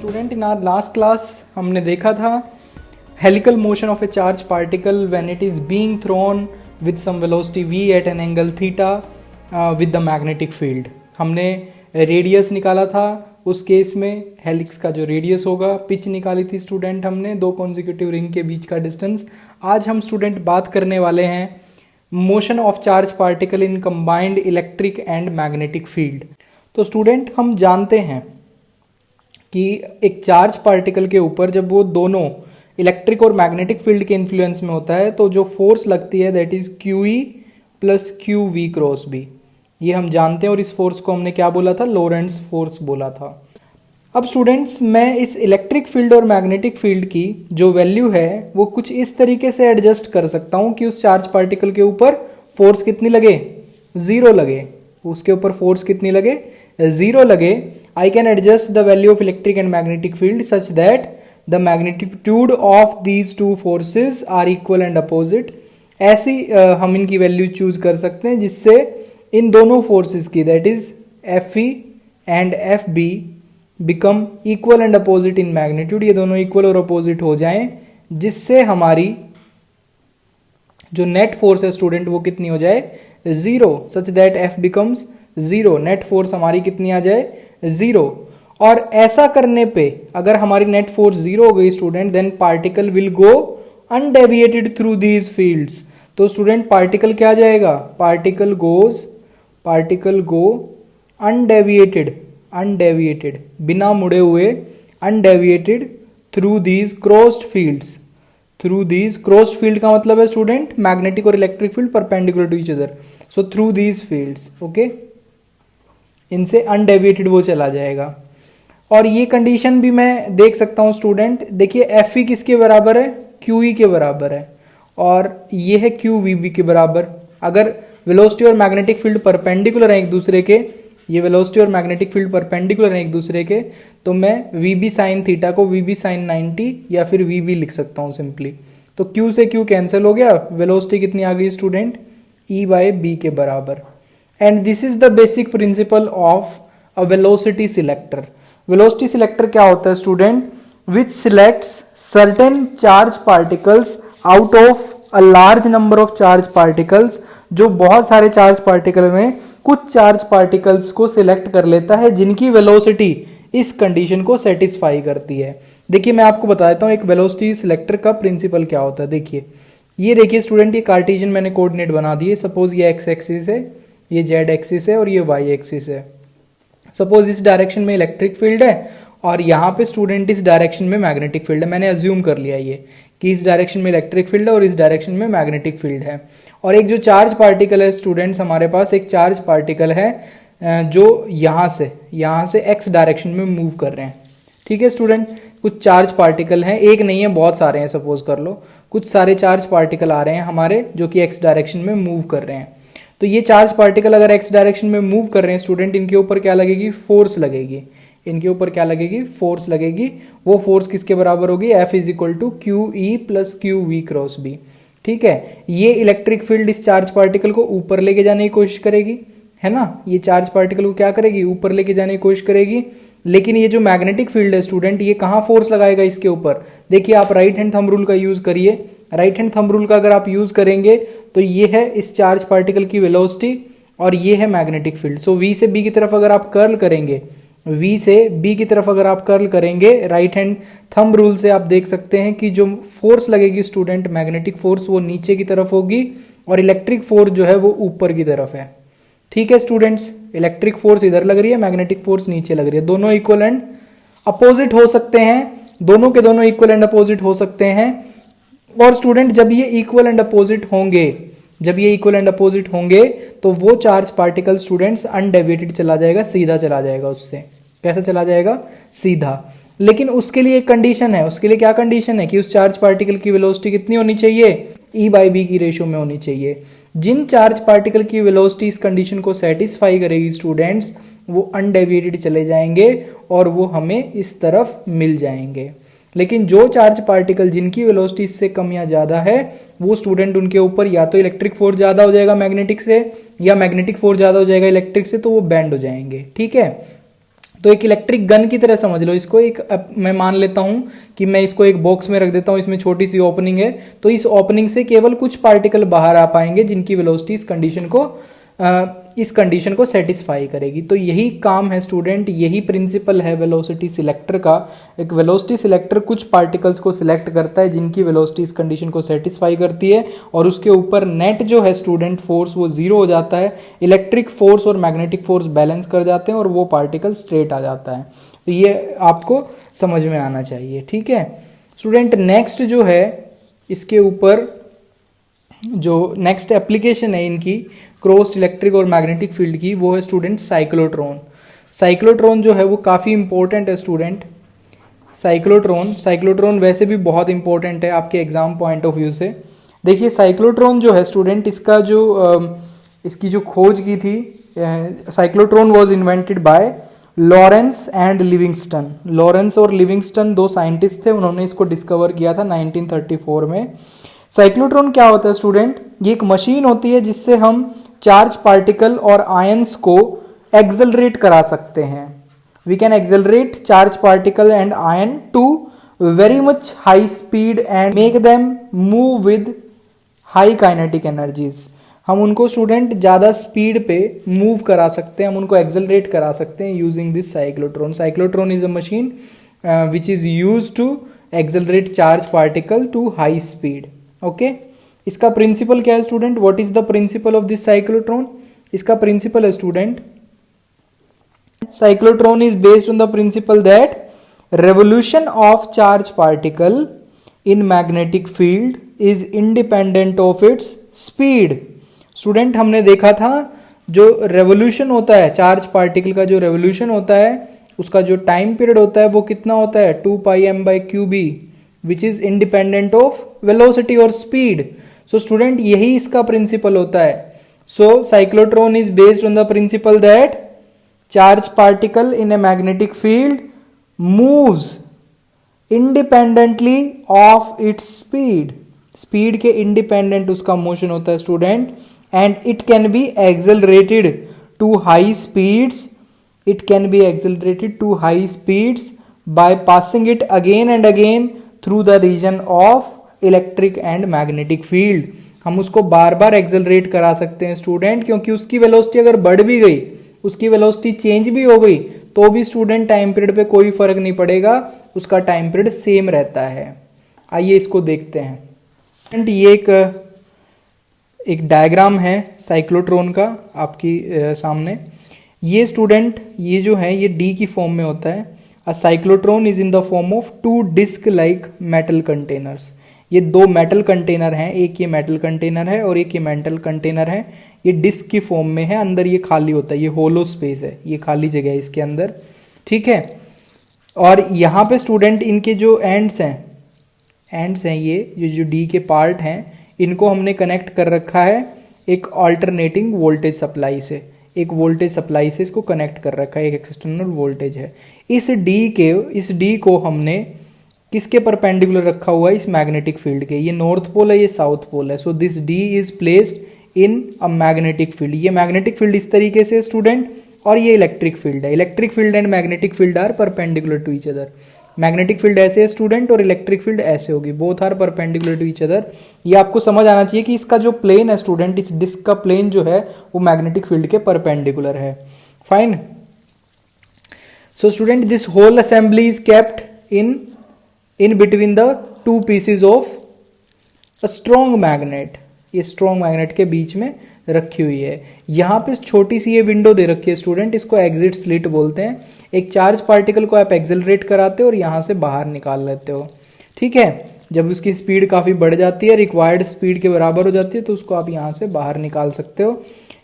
Student in our last class हमने देखा था helical motion of a charge particle when it is being thrown with some velocity v at an angle theta with the magnetic field. हमने radius निकाला था, उस case में helix का जो रेडियस होगा, पिच निकाली थी स्टूडेंट हमने, दो कॉन्जिक्यूटिव रिंग के बीच का डिस्टेंस। आज हम स्टूडेंट बात करने वाले हैं motion of charge particle in combined electric and magnetic field. तो स्टूडेंट हम जानते हैं कि एक चार्ज पार्टिकल के ऊपर जब वो दोनों इलेक्ट्रिक और मैग्नेटिक फील्ड के इन्फ्लुएंस में होता है तो जो फोर्स लगती है that is Q E plus Q V cross B, ये हम जानते हैं। और इस फोर्स को हमने क्या बोला था? लोरेंट्ज फोर्स बोला था। अब स्टूडेंट्स मैं इस इलेक्ट्रिक फील्ड और मैग्नेटिक फील्ड की जो वैल्यू है वो कुछ इस तरीके से एडजस्ट कर सकता हूँ कि उस चार्ज पार्टिकल के ऊपर फोर्स कितनी लगे? जीरो लगे। उसके ऊपर फोर्स कितनी लगे? जीरो लगे। I can adjust the value of electric and magnetic field such that the magnitude of these two forces are equal and opposite. ऐसी हम इनकी वैल्यू चूज कर सकते हैं जिससे इन दोनों फोर्सेस की that is F E and F be become equal and opposite in magnitude. ये दोनों इक्वल और अपोजिट हो जाएं जिससे हमारी जो नेट फोर्स है स्टूडेंट वो कितनी हो जाए? Zero, such that F becomes zero. Net force हमारी कितनी आ जाए? जीरो। और ऐसा करने पे अगर हमारी नेट फोर्स जीरो हो गई student, then particle will go undeviated through these fields. तो स्टूडेंट पार्टिकल क्या जाएगा? पार्टिकल गो अनडेविएटेड बिना मुड़े हुए, undeviated through these crossed fields. Through these crossed field का मतलब है स्टूडेंट मैग्नेटिक और electric field perpendicular to each other. So through these fields, okay, इनसे अनडेविएटेड वो चला जाएगा। और ये कंडीशन भी मैं देख सकता हूं स्टूडेंट, देखिए एफ ई किसके बराबर है? क्यू ई के बराबर है, और ये है क्यू वी बी के बराबर। अगर वेलोसिटी और मैग्नेटिक फील्ड परपेंडिकुलर है एक दूसरे के, ये वेलोसिटी और मैग्नेटिक फील्ड परपेंडिकुलर है एक दूसरे के, तो मैं वी बी साइन थीटा को वी बी साइन 90 या फिर वी बी लिख सकता हूं सिंपली। तो क्यू से क्यू कैंसिल हो गया, वेलोसिटी कितनी आ गई स्टूडेंट? ई बाय बी के बराबर। And this is the basic principle of a velocity selector. Velocity selector क्या होता है student? Which selects certain charge particles out of a large number of charge particles. जो बहुत सारे चार्ज पार्टिकल में कुछ चार्ज पार्टिकल्स को सिलेक्ट कर लेता है जिनकी वेलोसिटी इस कंडीशन को सेटिस्फाई करती है। देखिए मैं आपको बता देता हूं एक वेलोसिटी सिलेक्टर का प्रिंसिपल क्या होता है। देखिए ये देखिए स्टूडेंट, ये कार्टेशियन मैंने कोऑर्डिनेट बना दिए। सपोज ये एक्स एक्सिस है, ये जेड एक्सिस है और ये वाई एक्सिस है। सपोज इस डायरेक्शन में इलेक्ट्रिक फील्ड है और यहाँ पे स्टूडेंट इस डायरेक्शन में मैग्नेटिक फील्ड है। मैंने अज्यूम कर लिया ये कि इस डायरेक्शन में इलेक्ट्रिक फील्ड है और इस डायरेक्शन में मैग्नेटिक फील्ड है। और एक जो चार्ज पार्टिकल है स्टूडेंट्स, हमारे पास एक चार्ज पार्टिकल है जो यहाँ से एक्स डायरेक्शन में मूव कर रहे हैं। ठीक है स्टूडेंट, कुछ चार्ज पार्टिकल हैं, एक नहीं है बहुत सारे हैं, सपोज कर लो कुछ सारे चार्ज पार्टिकल आ रहे हैं हमारे जो कि एक्स डायरेक्शन में मूव कर रहे हैं। तो ये चार्ज पार्टिकल अगर एक्स डायरेक्शन में मूव कर रहे हैं स्टूडेंट, इनके ऊपर क्या लगेगी? फोर्स लगेगी। इनके ऊपर क्या लगेगी? फोर्स लगेगी। वो फोर्स किसके बराबर होगी? F is equal to Q E plus Q V cross B. ठीक है, ये इलेक्ट्रिक फील्ड इस चार्ज पार्टिकल को ऊपर लेके जाने की कोशिश करेगी, है ना। ये चार्ज पार्टिकल को क्या करेगी? ऊपर लेके जाने की कोशिश करेगी। लेकिन ये जो मैग्नेटिक फील्ड है स्टूडेंट, ये कहाँ फोर्स लगाएगा इसके ऊपर? देखिए आप राइट हैंड थंब रूल का यूज करिए। राइट हैंड थंब रूल का अगर आप यूज करेंगे तो ये है इस चार्ज पार्टिकल की वेलोसिटी और ये है मैग्नेटिक फील्ड। सो वी से बी की तरफ अगर आप कर्ल करेंगे, वी से बी की तरफ अगर आप कर्ल करेंगे राइट हैंड थंब रूल से, आप देख सकते हैं कि जो फोर्स लगेगी स्टूडेंट मैग्नेटिक फोर्स वो नीचे की तरफ होगी और इलेक्ट्रिक फोर्स जो है वो ऊपर की तरफ है। ठीक है स्टूडेंट्स, इलेक्ट्रिक फोर्स इधर लग रही है, मैग्नेटिक फोर्स नीचे लग रही है। दोनों इक्वल एंड अपोजिट हो सकते हैं, दोनों के दोनों इक्वल एंड अपोजिट हो सकते हैं। और स्टूडेंट जब ये इक्वल एंड अपोजिट होंगे, तो वो चार्ज पार्टिकल स्टूडेंट्स अनडेविएटेड चला जाएगा, सीधा चला जाएगा उससे। कैसे चला जाएगा? सीधा। लेकिन उसके लिए एक कंडीशन है। उसके लिए क्या कंडीशन है? कि उस चार्ज पार्टिकल की वेलोसिटी कितनी होनी चाहिए? ई बाई बी की रेशियो में होनी चाहिए। जिन चार्ज पार्टिकल की वेलोसिटी इस कंडीशन को सेटिस्फाई करेगी स्टूडेंट्स, वो अनडेविएटेड चले जाएंगे और वो हमें इस तरफ मिल जाएंगे। लेकिन जो चार्ज पार्टिकल जिनकी वेलोसिटी इससे कम या ज्यादा है, वो स्टूडेंट उनके ऊपर या तो इलेक्ट्रिक फोर्स ज्यादा हो जाएगा मैग्नेटिक से, या मैग्नेटिक फोर्स ज्यादा हो जाएगा इलेक्ट्रिक से, तो वो बैंड हो जाएंगे। ठीक है, तो एक इलेक्ट्रिक गन की तरह समझ लो इसको। मैं मान लेता हूं कि मैं इसको एक बॉक्स में रख देता हूं, इसमें छोटी सी ओपनिंग है, तो इस ओपनिंग से केवल कुछ पार्टिकल बाहर आ पाएंगे जिनकी वेलोसिटी इस कंडीशन को सेटिस्फाई करेगी। तो यही काम है स्टूडेंट, यही प्रिंसिपल है वेलोसिटी सिलेक्टर का। एक वेलोसिटी सिलेक्टर कुछ पार्टिकल्स को सिलेक्ट करता है जिनकी वेलोसिटी इस कंडीशन को सेटिस्फाई करती है, और उसके ऊपर नेट जो है स्टूडेंट फोर्स वो जीरो हो जाता है, इलेक्ट्रिक फोर्स और मैग्नेटिक फोर्स बैलेंस कर जाते हैं और वो पार्टिकल स्ट्रेट आ जाता है। तो ये आपको समझ में आना चाहिए, ठीक है स्टूडेंट। नेक्स्ट जो है इसके ऊपर जो नेक्स्ट एप्लीकेशन है इनकी क्रॉस इलेक्ट्रिक और मैग्नेटिक फील्ड की, वो है स्टूडेंट साइक्लोट्रॉन। साइक्लोट्रॉन जो है वो काफ़ी इंपॉर्टेंट है स्टूडेंट। साइक्लोट्रॉन वैसे भी बहुत इंपॉर्टेंट है आपके एग्जाम पॉइंट ऑफ व्यू से। देखिए साइक्लोट्रॉन जो है स्टूडेंट, इसकी जो खोज की थी, cyclotron was invented by Lawrence and Livingstone. Lawrence और लिविंगस्टन दो साइंटिस्ट थे, उन्होंने इसको डिस्कवर किया था 1934 में। साइक्लोट्रॉन क्या होता है स्टूडेंट? ये एक मशीन होती है जिससे हम चार्ज पार्टिकल और आयंस को एक्सेलरेट करा सकते हैं। We can accelerate charge particle and ion to very much high speed and make them move with high kinetic energies. हम उनको स्टूडेंट ज़्यादा स्पीड पे मूव करा सकते हैं, हम उनको एक्सेलरेट करा सकते हैं using this cyclotron. Cyclotron is a machine which is used to accelerate charge particle to high speed. Okay, इसका प्रिंसिपल क्या है student? What is the principle of this cyclotron? इसका प्रिंसिपल है student, cyclotron is based on the principle that revolution of charge particle in magnetic field is independent of its speed। Student हमने देखा था जो revolution होता है charge particle का, जो रेवोल्यूशन होता है उसका जो टाइम पीरियड होता है वो कितना होता है 2πm/qb which is independent of velocity और स्पीड। सो स्टूडेंट यही इसका प्रिंसिपल होता है। So cyclotron is based on the principle that charge particle in a magnetic field moves independently of its speed। Speed के इंडिपेंडेंट उसका motion होता है student, and it can be accelerated to high speeds. It can be accelerated to high speeds by passing it again and again through the region of electric and magnetic field. हम उसको बार बार accelerate करा सकते हैं student, क्योंकि उसकी velocity अगर बढ़ भी गई, उसकी वेलोसिटी चेंज भी हो गई, तो भी स्टूडेंट टाइम पीरियड पे कोई फर्क नहीं पड़ेगा, उसका टाइम पीरियड सेम रहता है। आइए इसको देखते हैं। ये एक डायग्राम है साइक्लोट्रॉन का आपकी सामने। ये स्टूडेंट ये जो है ये डी की फॉर्म में होता है। A cyclotron is in the form of two disc like metal containers. ये दो मेटल कंटेनर हैं, एक ये मेटल कंटेनर है और एक ये मेटल कंटेनर है। ये डिस्क की फॉर्म में है, अंदर ये खाली होता है, ये होलो स्पेस है, ये खाली जगह है इसके अंदर, ठीक है। और यहाँ पे स्टूडेंट इनके जो एंड्स हैं ये जो डी के पार्ट हैं, इनको हमने कनेक्ट कर रखा है एक ऑल्टरनेटिंग वोल्टेज सप्लाई से। एक वोल्टेज सप्लाई से इसको कनेक्ट कर रखा है, एक एक्सटर्नल वोल्टेज है। इस डी को हमने किसके परपेंडिकुलर रखा हुआ है? इस मैग्नेटिक फील्ड के। ये नॉर्थ पोल है, ये साउथ पोल है। So this D is placed in a magnetic field. ये मैग्नेटिक फील्ड इस तरीके से स्टूडेंट, और ये इलेक्ट्रिक फील्ड है। Electric field and magnetic field are perpendicular to each other. Magnetic field ऐसे है स्टूडेंट और इलेक्ट्रिक फील्ड ऐसे होगी, both are perpendicular to each other. ये आपको समझ आना चाहिए कि इसका जो प्लेन है स्टूडेंट, इस डिस्क का प्लेन जो है वो मैग्नेटिक फील्ड के परपेंडिकुलर है। Fine. So student this whole assembly is kept in between the two pieces of a strong magnet। ये स्ट्रॉन्ग मैग्नेट के बीच में रखी हुई है। यहाँ पे छोटी सी ये विंडो दे रखी है स्टूडेंट, इसको एग्जिट स्लिट बोलते हैं। एक चार्ज पार्टिकल को आप एक्सेलरेट कराते हो और यहाँ से बाहर निकाल लेते हो, ठीक है। जब उसकी स्पीड काफ़ी बढ़ जाती है, रिक्वायर्ड स्पीड के बराबर हो जाती है, तो उसको आप यहाँ से बाहर निकाल सकते हो।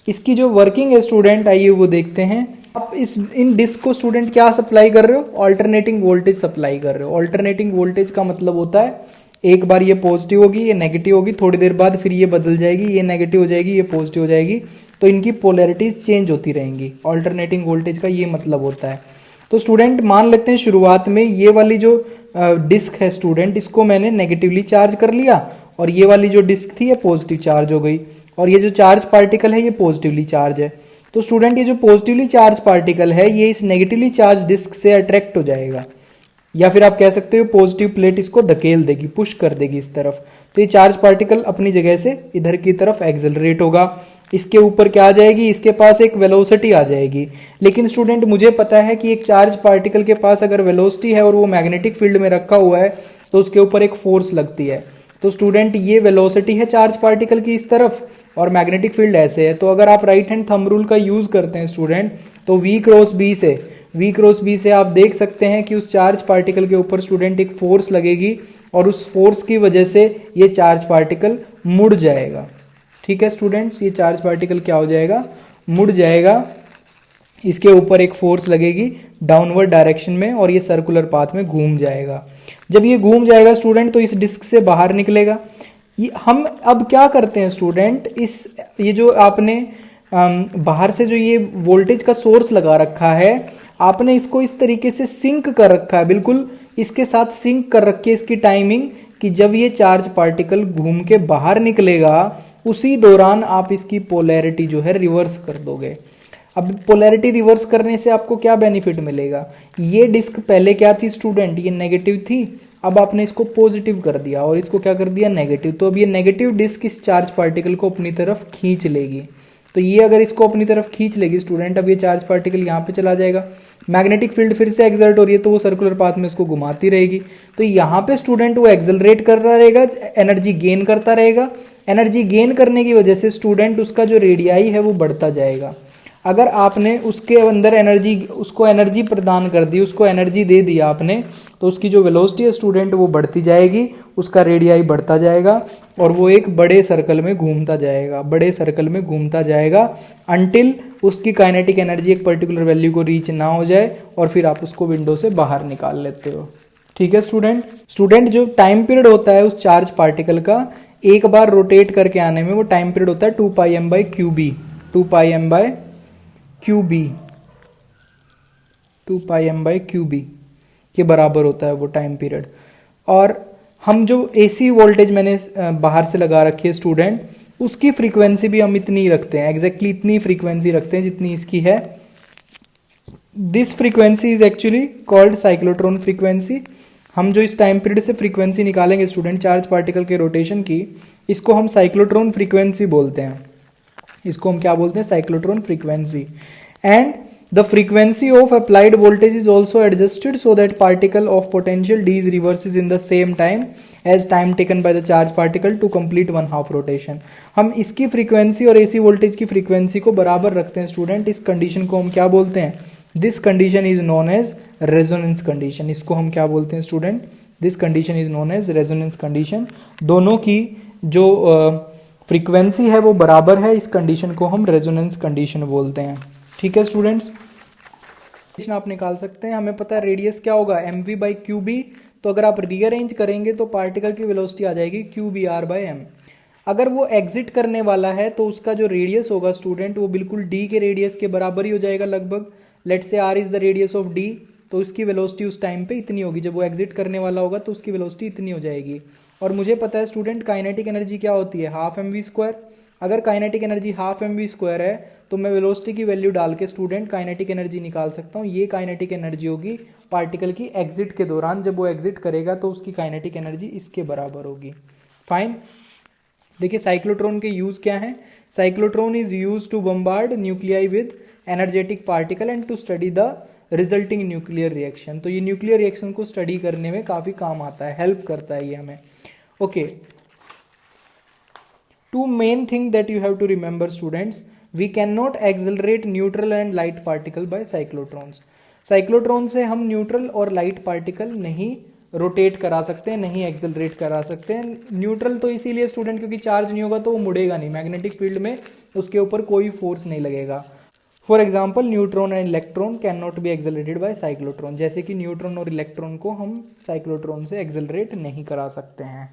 इसकी जो वर्किंग है स्टूडेंट, आइए वो देखते हैं। आप इन डिस्क को स्टूडेंट क्या सप्लाई कर रहे हो? ऑल्टरनेटिंग वोल्टेज सप्लाई कर रहे हो। ऑल्टरनेटिंग वोल्टेज का मतलब होता है एक बार ये पॉजिटिव होगी, ये नेगेटिव होगी, थोड़ी देर बाद फिर ये बदल जाएगी, ये नेगेटिव हो जाएगी, ये पॉजिटिव हो जाएगी, तो इनकी पोलैरिटीज चेंज होती रहेंगी। ऑल्टरनेटिंग वोल्टेज का ये मतलब होता है। तो स्टूडेंट मान लेते हैं शुरुआत में ये वाली जो डिस्क है स्टूडेंट, इसको मैंने नेगेटिवली चार्ज कर लिया, और ये वाली जो डिस्क थी ये पॉजिटिव चार्ज हो गई, और ये जो चार्ज पार्टिकल है ये पॉजिटिवली चार्ज है। तो स्टूडेंट ये जो पॉजिटिवली चार्ज पार्टिकल है ये इस नेगेटिवली चार्ज डिस्क से अट्रैक्ट हो जाएगा, या फिर आप कह सकते हो पॉजिटिव प्लेट इसको धकेल देगी, पुश कर देगी इस तरफ। तो ये चार्ज पार्टिकल अपनी जगह से इधर की तरफ एक्सेलरेट होगा, इसके ऊपर क्या आ जाएगी, इसके पास एक वेलोसिटी आ जाएगी। लेकिन स्टूडेंट मुझे पता है कि एक चार्ज पार्टिकल के पास अगर वेलोसिटी है और वो मैग्नेटिक फील्ड में रखा हुआ है तो उसके ऊपर एक फोर्स लगती है। तो स्टूडेंट ये वेलोसिटी है चार्ज पार्टिकल की इस तरफ और मैग्नेटिक फील्ड ऐसे है। तो अगर आप राइट हैंड थंब रूल का यूज करते हैं स्टूडेंट, तो V क्रॉस बी से आप देख सकते हैं कि उस चार्ज पार्टिकल के ऊपर स्टूडेंट एक फोर्स लगेगी और उस फोर्स की वजह से ये चार्ज पार्टिकल मुड़ जाएगा। ठीक है स्टूडेंट्स, ये चार्ज पार्टिकल क्या हो जाएगा, मुड़ जाएगा, इसके ऊपर एक फोर्स लगेगी डाउनवर्ड डायरेक्शन में और ये सर्कुलर पाथ में घूम जाएगा। जब ये घूम जाएगा स्टूडेंट तो इस डिस्क से बाहर निकलेगा। ये हम अब क्या करते हैं स्टूडेंट, ये जो आपने बाहर से जो ये वोल्टेज का सोर्स लगा रखा है, आपने इसको इस तरीके से सिंक कर रखा है, बिल्कुल इसके साथ सिंक कर रखी है इसकी टाइमिंग, कि जब ये चार्ज पार्टिकल घूम के बाहर निकलेगा उसी दौरान आप इसकी पोलैरिटी जो है रिवर्स कर दोगे। अब पोलैरिटी रिवर्स करने से आपको क्या बेनिफिट मिलेगा, ये डिस्क पहले क्या थी स्टूडेंट, ये नेगेटिव थी, अब आपने इसको पॉजिटिव कर दिया और इसको क्या कर दिया, नेगेटिव। तो अब ये नेगेटिव डिस्क इस चार्ज पार्टिकल को अपनी तरफ खींच लेगी। तो ये अगर इसको अपनी तरफ खींच लेगी स्टूडेंट, अब ये चार्ज पार्टिकल यहाँ पे चला जाएगा, मैग्नेटिक फील्ड फिर से एक्सर्ट हो रही है तो वो सर्कुलर पाथ में इसको घुमाती रहेगी। तो यहाँ पे स्टूडेंट वो एक्सेलरेट करता रहेगा, एनर्जी गेन करता रहेगा। एनर्जी गेन करने की वजह से स्टूडेंट उसका जो रेडियाई है वो बढ़ता जाएगा। अगर आपने उसके अंदर उसको एनर्जी प्रदान कर दी, उसको एनर्जी दे दी आपने, तो उसकी जो वेलोसिटी है स्टूडेंट वो बढ़ती जाएगी, उसका रेडियाई बढ़ता जाएगा और वो एक बड़े सर्कल में घूमता जाएगा अनटिल उसकी काइनेटिक एनर्जी एक पर्टिकुलर वैल्यू को रीच ना हो जाए और फिर आप उसको विंडो से बाहर निकाल लेते हो। ठीक है स्टूडेंट जो टाइम पीरियड होता है उस चार्ज पार्टिकल का एक बार रोटेट करके आने में, वो टाइम पीरियड होता है 2πm/qb 2πm/qb के बराबर होता है वो टाइम पीरियड। और हम जो एसी वोल्टेज मैंने बाहर से लगा रखी है स्टूडेंट, उसकी फ्रीक्वेंसी भी हम इतनी रखते हैं, एग्जैक्टली इतनी फ्रीक्वेंसी रखते हैं जितनी इसकी है। This frequency is actually called cyclotron frequency. हम जो इस टाइम पीरियड से फ्रीक्वेंसी निकालेंगे स्टूडेंट चार्ज पार्टिकल के रोटेशन की, इसको हम साइक्लोट्रॉन फ्रीक्वेंसी बोलते हैं। इसको हम क्या बोलते हैं, cyclotron frequency. And the frequency of applied voltage is also adjusted so that particle of potential D is reverses in the same time as time taken by the charge particle to complete 1/2 rotation. हम इसकी frequency और AC voltage की frequency को बराबर रखते हैं student. इस condition को हम क्या बोलते हैं, this condition is known as resonance condition. इसको हम क्या बोलते हैं student, this condition is known as resonance condition. दोनों की जो फ्रीक्वेंसी है वो बराबर है, इस कंडीशन को हम रेजोनेंस कंडीशन बोलते हैं। ठीक है स्टूडेंट्स, आप निकाल सकते हैं। हमें पता है रेडियस क्या होगा, mv/qb। तो अगर आप रीअरेंज करेंगे तो पार्टिकल की वेलोसिटी आ जाएगी qbr/m। अगर वो एग्जिट करने वाला है तो उसका जो रेडियस होगा स्टूडेंट वो बिल्कुल d के रेडियस के बराबर ही हो जाएगा लगभग। Let's say r is the radius of d, तो उसकी वेलोसिटी उस टाइम पे इतनी होगी। जब वो एग्जिट करने वाला होगा तो उसकी वेलोसिटी इतनी हो जाएगी। और मुझे पता है स्टूडेंट काइनेटिक एनर्जी क्या होती है, 1/2 mv²। अगर काइनेटिक एनर्जी 1/2 mv² है तो मैं वेलोसिटी की वैल्यू डाल के स्टूडेंट काइनेटिक एनर्जी निकाल सकता हूँ। ये काइनेटिक एनर्जी होगी पार्टिकल की एग्जिट के दौरान, जब वो एग्जिट करेगा तो उसकी काइनेटिक एनर्जी इसके बराबर होगी। फाइन। देखिए साइक्लोट्रॉन के यूज क्या है। Cyclotron is use to bombard nuclei with energetic particle and to study the resulting nuclear reaction. तो ये न्यूक्लियर रिएक्शन को स्टडी करने में काफी काम आता है, हेल्प करता है ये हमें। Okay, two main things that you have to remember students, we cannot accelerate neutral and light particle by cyclotrons। Cyclotron से हम न्यूट्रल और लाइट पार्टिकल नहीं रोटेट करा सकते हैं, नहीं एक्सेलरेट करा सकते हैं। न्यूट्रल तो इसीलिए स्टूडेंट क्योंकि चार्ज नहीं होगा तो वो मुड़ेगा नहीं, मैग्नेटिक फील्ड में उसके ऊपर कोई फोर्स नहीं लगेगा। For example neutron and electron can not be accelerated by cyclotron, जैसे कि न्यूट्रॉन और इलेक्ट्रॉन को हम साइक्लोट्रॉन से एक्सेलरेट नहीं करा सकते हैं।